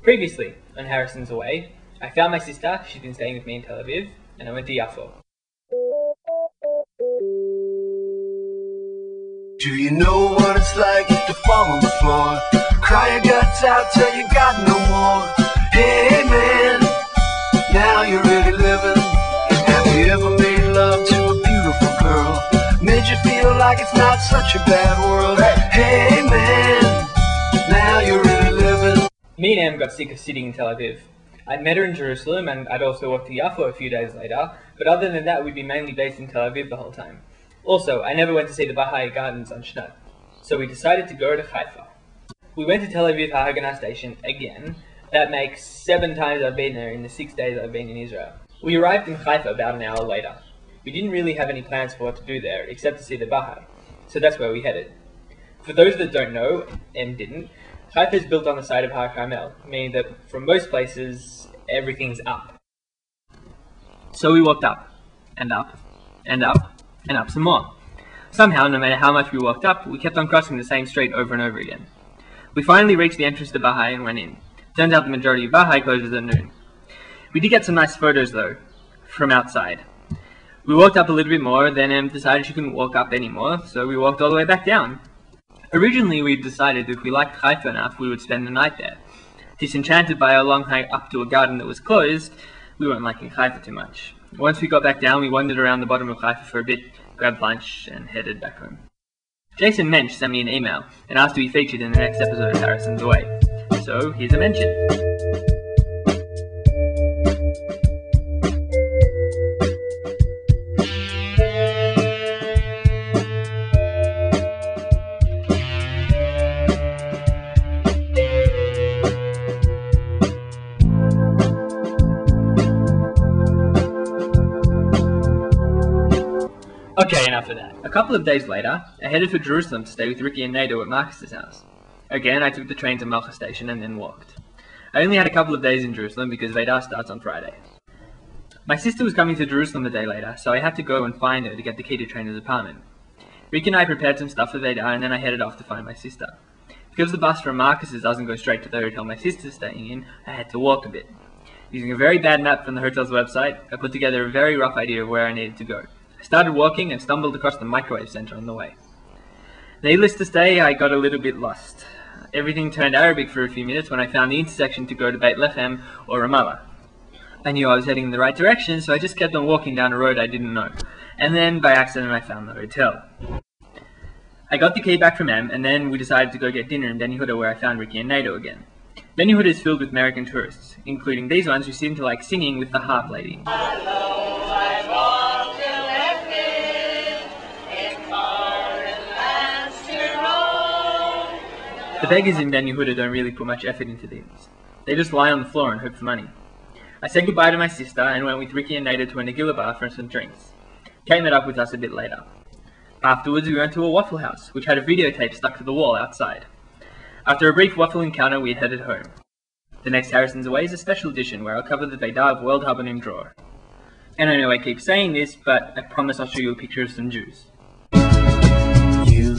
Previously, on Harrison's Away, I found my sister, she'd been staying with me in Tel Aviv, and I went to Yafo. Do you know what it's like to fall on the floor? Cry your guts out till you got no more. Hey man, now you're really living. Have you ever made love to a beautiful girl? Made you feel like it's not such a bad world. Hey man, now you're really living. Me and Em got sick of sitting in Tel Aviv. I'd met her in Jerusalem and I'd also walked to Yafo a few days later, but other than that we'd been mainly based in Tel Aviv the whole time. Also, I never went to see the Baha'i Gardens on Shnat, so we decided to go to Haifa. We went to Tel Aviv Hagana station again. That makes 7 times I've been there in the 6 days I've been in Israel. We arrived in Haifa about an hour later. We didn't really have any plans for what to do there, except to see the Baha'i, so that's where we headed. For those that don't know, and didn't, Haifa is built on the side of Har Carmel, meaning that from most places, everything's up. So we walked up, and up, and up, and up some more. Somehow, no matter how much we walked up, we kept on crossing the same street over and over again. We finally reached the entrance to Baha'i and went in. Turns out the majority of Baha'i closes at noon. We did get some nice photos though, from outside. We walked up a little bit more, then Em decided she couldn't walk up anymore, so we walked all the way back down. Originally we decided if we liked Haifa enough, we would spend the night there. Disenchanted by our long hike up to a garden that was closed, we weren't liking Haifa too much. Once we got back down, we wandered around the bottom of Haifa for a bit, grabbed lunch, and headed back home. Jason Mensch sent me an email and asked to be featured in the next episode of Harrison's Away. So here's a mention. Okay, enough of that. A couple of days later, I headed for Jerusalem to stay with Ricky and Nato at Marcus's house. Again, I took the train to Malcha station and then walked. I only had a couple of days in Jerusalem because Vadah starts on Friday. My sister was coming to Jerusalem a day later, so I had to go and find her to get the key to Trainer's apartment. Ricky and I prepared some stuff for Vadah and then I headed off to find my sister. Because the bus from Marcus's doesn't go straight to the hotel my sister's staying in, I had to walk a bit. Using a very bad map from the hotel's website, I put together a very rough idea of where I needed to go. I started walking and stumbled across the microwave center on the way. Needless to say, I got a little bit lost. Everything turned Arabic for a few minutes when I found the intersection to go to Beit Lechem or Ramallah. I knew I was heading in the right direction, so I just kept on walking down a road I didn't know. And then, by accident, I found the hotel. I got the key back from Em, and then we decided to go get dinner in Ben Yehuda where I found Ricky and Nato again. Ben Yehuda is filled with American tourists, including these ones who seem to like singing with the harp lady. The beggars in Ben Yehuda don't really put much effort into these. They just lie on the floor and hope for money. I said goodbye to my sister and went with Ricky and Nato to a Nagila bar for some drinks. Kate met up with us a bit later. Afterwards we went to a Waffle House, which had a videotape stuck to the wall outside. After a brief waffle encounter, we headed home. The next Harrison's Away is a special edition where I'll cover the Vadah of World Habanim drawer. And I know I keep saying this, but I promise I'll show you a picture of some Jews. You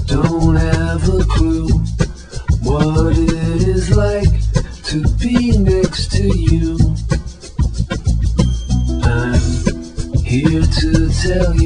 don't have a clue what it is like to be next to you. I'm here to tell you